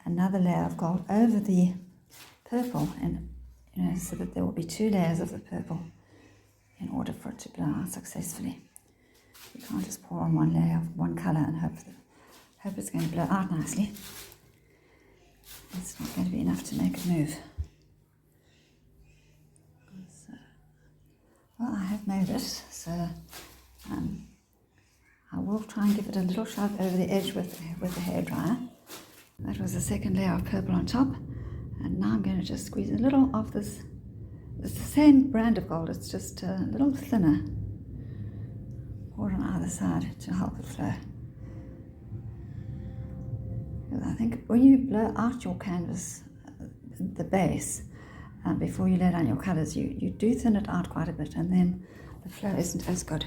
another layer of gold over the purple, and so that there will be two layers of the purple in order for it to blow out successfully. You can't just pour on one layer of one colour and hope it's going to blow out nicely. It's not going to be enough to make it move. So, well, I have made it, so I will try and give it a little shove over the edge with the hairdryer. That was the second layer of purple on top, and now I'm going to just squeeze a little of this. It's the same brand of gold, it's just a little thinner. Pour it on either side to help it flow. Because I think when you blow out your canvas, the base, before you lay down your colours, you do thin it out quite a bit, and then the flow isn't as good.